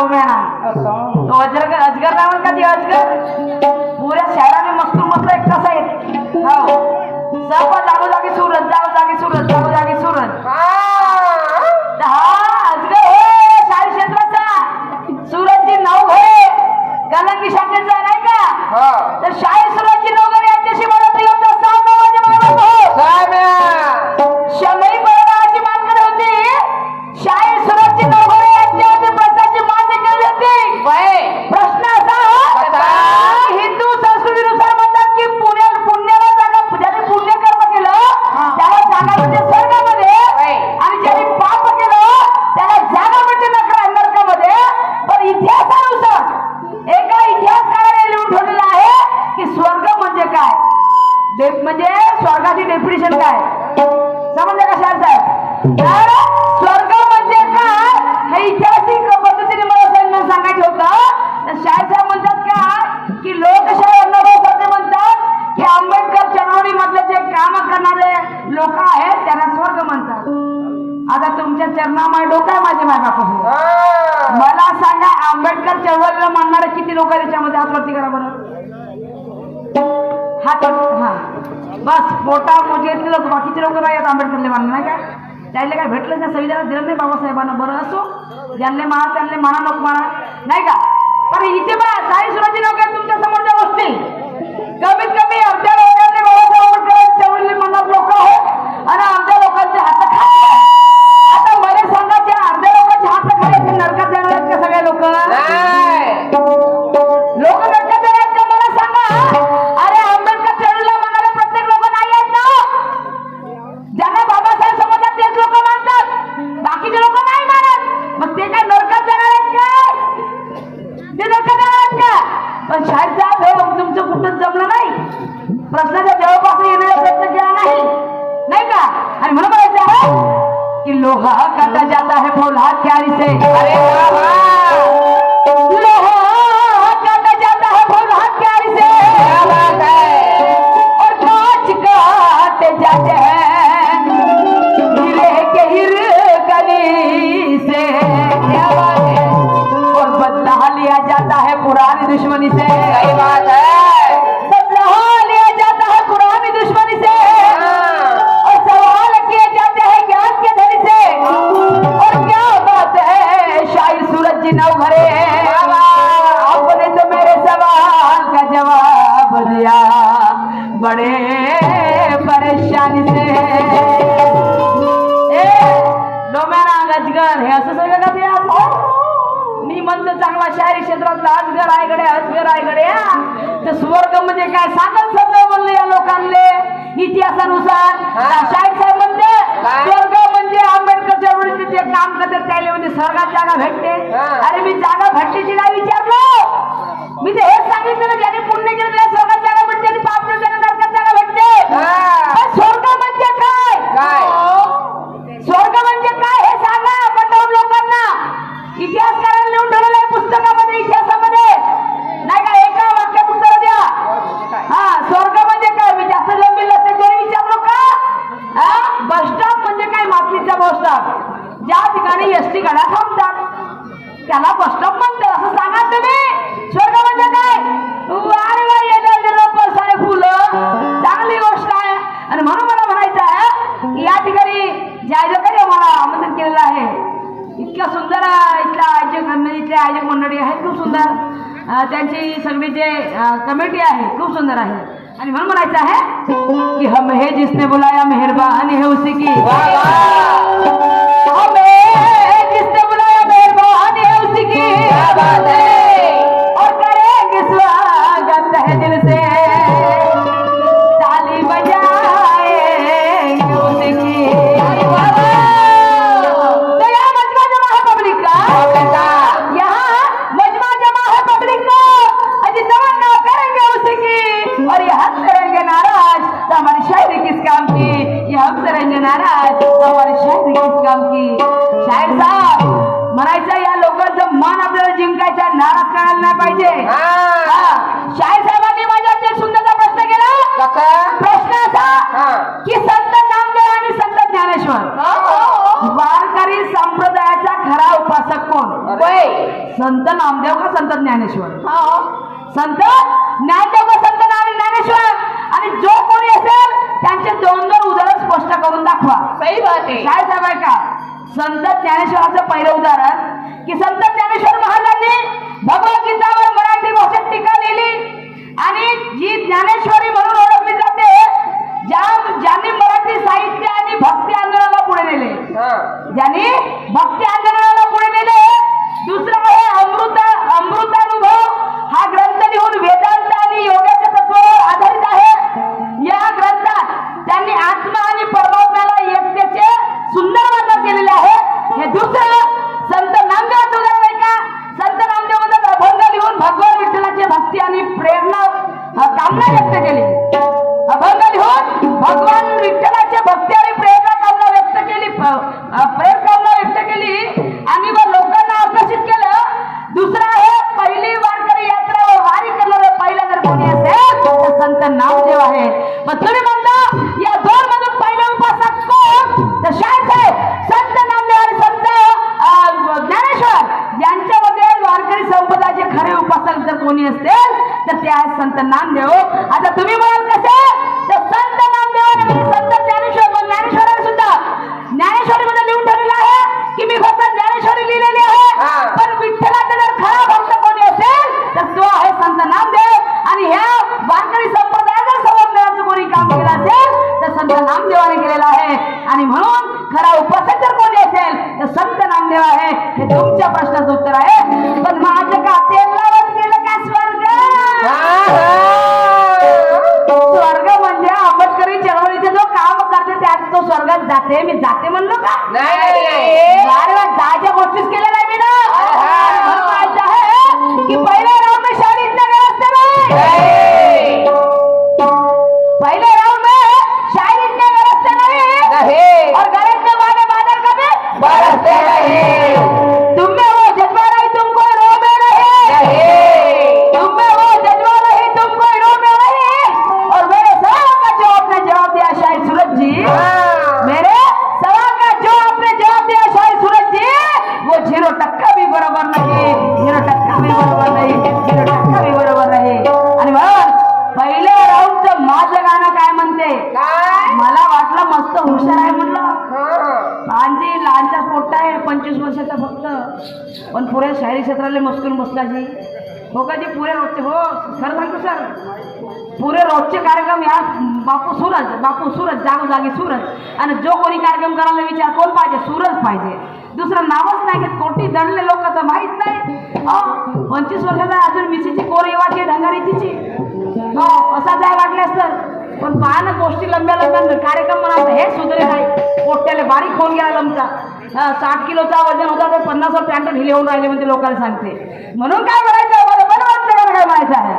डोम्याना तो अजगर नाव का ते अजगर पुऱ्या शहराने मस्तूर मस्त एक कसा येत हो सर्व जागोजागी सूरज जागोजागी सूरज जागोजागी सूरज हा अजगर हे शाही क्षेत्राचा सूरजची नाव घरे गलंगी शाखेचा नाही का तर शाही सूरजची नाव घरे यांच्याशी मला प्रियम दस्ताव नावाचे शमई बरोबराची मान करत होती शाही सूरजची नाव घरे यांच्यावरती प्रश्नाची मान्य केली होती प्रश्न असा हिंदू संस्कृतीनुसार म्हणतात की पुण्याला जागा ज्याने पुण्यकर्म केलं त्याला जागा म्हणजे स्वर्गामध्ये आणि ज्याने पाप केलं त्याला जागा म्हणजे नरकामध्ये पण इतिहासानुसार एका इतिहासकाराने लिहून ठेवलेलं आहे की स्वर्ग म्हणजे काय म्हणजे स्वर्गाची डेफिनेशन काय समजलं का शायर साहेब तर स्वर्ग म्हणजे काय हे ऐतिहासिक पद्धतीने मला सांगायचं होतं तर शायर साहेब म्हणतात का की लोकशाही अण्णाभाऊ साठे म्हणतात की आंबेडकर चळवळी मधले जे काम करणारे लोक आहेत त्यांना स्वर्ग म्हणतात आता तुमच्या चरणामाय डोकं आहे माझे माय बाप मला सांगा आंबेडकर चळवळीला मानणारे किती लोक त्याच्यामध्ये हातवरती करा बरं हात हा बस पोटा मोजेतले लोक बाकीचे लोक नाही आहेत आंबेडकरले मानले नाही का त्याला काय भेटलं त्या संविधानात दिलं नाही बाबासाहेबांना बरं असो ज्यांनी माना त्यांनी माना नको माना नाही का पण इथे बघा शाही सूरजची नाव काय तुमच्या समोरच्या गोष्टी कमीत कमी आमच्या लोकांनी बाबासाहेब आंबेडकर चळवळीला मानणारे लोक आहेत आणि आमच्या लोकांचे हात खाली आता मला सांगा त्या अर्ध्या लोकांचे हात खाली नरकात जाणार आहेत का सगळे लोक नरकात जाणार का मला सांगा अरे आंबेडकर चळवळीला मानणारे प्रत्येक लोक नाही आहेत ना ज्यांना बाबासाहेब समजतात तेच लोक मानतात बाकीचे लोक नाही मानत मग ते काय नरकात जाणार आहेत का ते नरकात जाणार आहेत का पण शाहीर साहेब तुमचं कुठंच जमलं नाही प्रश्नाच्या जवळपास येण्याचा प्रयत्न केला नाही का आणि म्हणून म्हणायचं आहे कि लोहा काटा जाता है फौलाद क्यारी से अरे लोहा काटा जाता है फौलाद क्यारी से और कांच काटे जाते हैं हीरे के हिरकनी से क्या बात है और बदला लिया जाता है पुरानी दुश्मनी से सही बात है बदला लिया जाता है पुरानी दुश्मनी से और सवाल किए जाते हैं ज्ञान के धनी से और क्या बात है शाही सूरज जी नव घरे आपने तो मेरे सवाल का जवाब दिया बड़े परेशानी से डोम्याना अजगर हे असं सगळं का ते मी म्हणतो चांगला शायरी क्षेत्रातला अजगर आहे गड्या तर स्वर्ग म्हणजे काय सांगत सगळं म्हणलं या लोकांले इतिहासानुसार शाहीर साहेब म्हणते स्वर्ग म्हणजे आंबेडकर चळवळीचे जे काम करतात त्याला म्हणजे स्वर्गात जागा भेटते अरे मी जागा भेटण्याची नाही विचारलो मी ते हेच सांगितलं ना ज्याने पुण्य केलं त्याला स्वर्गात जागा भेटते आणि पाप केलं त्याला नरकात जागा भेटते स्वर्ग म्हणजे काय स्वर्ग म्हणजे काय हे सांगा पटवून लोकांना इतिहासकारांनी लिहून ठेवलेलं आहे पुस्तकामध्ये इतिहासामध्ये नाही का एका वाक्यात उत्तर द्या हा स्वर्ग म्हणजे काय मी जास्त लंबी लक्षात विचारलो का बस स्टॉप म्हणजे काय मातलीचा बस स्टॉप ज्या ठिकाणी एसटी गाड्या थांबतात त्याला बस स्टॉप म्हणतात असं सांगा तुम्ही स्वर्ग म्हणजे काय वारे वा येणार सारे फुलं चांगली गोष्ट आहे आणि म्हणून मला म्हणायचं आहे या ठिकाणी ज्या लोकांनी मला आमंत्रण केलेलं आहे इतक्या सुंदर इथल्या आयोजक मंडळी आहेत खूप सुंदर त्यांची सगळी जे कमिटी आहे खूप सुंदर आहे आणि म्हणून म्हणायचं आहे की हम है जिसने बुलाया मेहरबान है उसी की हमें जिसने बुलाया मेहरबान है उसी की और करेंगे स्वागत है दिल से ताली बजाएंगे उसी की और ये हंस करेंगे नाराज तो हमारी शायरी किस काम की ये हंस करेंगे नाराज तो हमारी शायरी किस काम की शायर साहब म्हणायचं या लोकांचं मन आपल्याला जिंकायचं नाराज करायला नाही पाहिजे शायर साहेबांनी माझ्यावर एक सुंदरचा प्रश्न केला प्रश्न असा की संत नामदेव आणि संत ज्ञानेश्वर वारकरी संप्रदायाचा खरा उपासक कोण संत नामदेव का संत ज्ञानेश्वर? हो. संत ज्ञानदेव का संत ज्ञानेश्वर. आणि जो कोणी असेल त्यांचे दोन उदाहरण स्पष्ट करून दाखवा. सही बात आहे. काय साहेब आहे का? संत ज्ञानेश्वराचं पहिलं उदाहरण की संत ज्ञानेश्वर महाराजांनी भगवद्गीतावर मराठी भाषेत टीका लिहिली आणि जी ज्ञानेश्वरी म्हणून ओळखली जाते, ज्यांनी मराठी साहित्य आणि भक्ती आंदोलनाला पुढे नेले, ज्यांनी भक्ती आंदोलनाला पुढे नेले. दुसरा आहे अमृतानुभव. हा ग्रंथ लिहून वेदांत आणि योगाच्या तत्वावर आधारित आहे. या ग्रंथात त्यांनी आत्मा आणि परमात्म्याला एकतेचे सुंदर वर्णन केलेले आहे. हे दुसरं संत नामदेवाचं उदाहरण आहे का? संत नामदेवाने अभंग लिहून भगवान विठ्ठलाची भक्ती आणि प्रेरणा कामना व्यक्त केली. अभंग लिहून भगवान विठ्ठलाची भक्ती आणि प्रेरणा कामना व्यक्त केली, आणि मग लोकांना आकर्षित केलं. दुसरं आहे पहिली वारकरी यात्रा वारी करणारे पहिला जर कोणी असेल तर संत नामदेव आहे. मग तुम्ही म्हणता या दोन मधून पहिला उपासक कोण? तर शायद संत नामदेव आणि संत ज्ञानेश्वर यांच्यामध्ये वारकरी संप्रदायाचे खरे उपासक जर कोणी असतील तर ते आहे संत नामदेव. आता तुम्ही म्हणाल कसे? तर संत नामदेव आणि संत ज्ञानेश्वरांनी सुद्धा ज्ञानेश्वरी मध्ये लिहून ठेवलेलं आहे की मी फक्त ज्ञानेश्वरी लिहिलेली आहे, पण विठ्ठलाचा जर खरा भक्त कोणी असेल तर तो आहे संत नामदेव. आणि ह्या वारकरी संप्रदायाचा संवर्धनाचं कोणी काम केलं असेल तर संत नामदेवाने केलेलं आहे. आणि म्हणून खरा उपासक जर कोणी असेल तर संत नामदेव आहे. हे तुमच्या प्रश्नाचं उत्तर आहे. पण माझं का तेल लावत गेलं का स्वर्ग? स्वर्ग म्हणजे आंबेडकरी चळवळीचे जो काम करते त्यात तो स्वर्गात जाते. मी जाते म्हणलो का? जायच्या गोष्टीच केल्या नाही मी ना. आहे की पहिल्या राऊंड में शादी इतना गलत नहीं, पहले राउंड में शायद इतने बरसते नहीं और गरज में वाले बादल कभी बरसते नहीं. तुम में वो जज्बा नहीं तुमको रो में नहीं, तुम में वो जज्बा नहीं तुमको रो में नहीं. और मेरे सवाल का जो आपने जवाब दिया शायद सूरज जी, मेरे सवाल का जो आपने जवाब दिया शायद सूरज जी, वो 0% भी बरोबर नहीं, 0% भी बरोबर नहीं, 0% भी बरोबर नाही. आणि म्हणून पहिल्या राऊंडचं माझं गाणं काय म्हणते? मला वाटलं मस्त हुशार आहे म्हणलं. लहानच्या पोट्टा आहे 25 वर्षाचा फक्त, पण पुऱ्या शाहिरी क्षेत्राला मस्कून बसला जी. हो का जी? पुरे रोजचे, हो खरं सांगतो सर, पुरे रोजचे कार्यक्रम या बापू सूरज जागोजागी सूरज. आणि जो कोणी कार्यक्रम करायला विचार कोण पाहिजे? सूरज पाहिजे, दुसरं नावच नाही घेत. कोटी दडले लोक तर माहित नाही. 25 वर्षाचा अजून मिशीची कोर येवाची ढंगारी तिची. हो असा जाय वाटल्यास तर. पण पहा ना गोष्टी लंब्या कार्यक्रम म्हणायचं हे सुधरे नाही. पोट्याला बारीक होऊन गेला लमचा. 60 किलोचा वजन होता तर 50 वर पॅन्ट ढिले होऊन राहिले म्हणजे लोकांना सांगते. म्हणून काय म्हणायचं? मला बरं वाटतं का काय म्हणायचं आहे?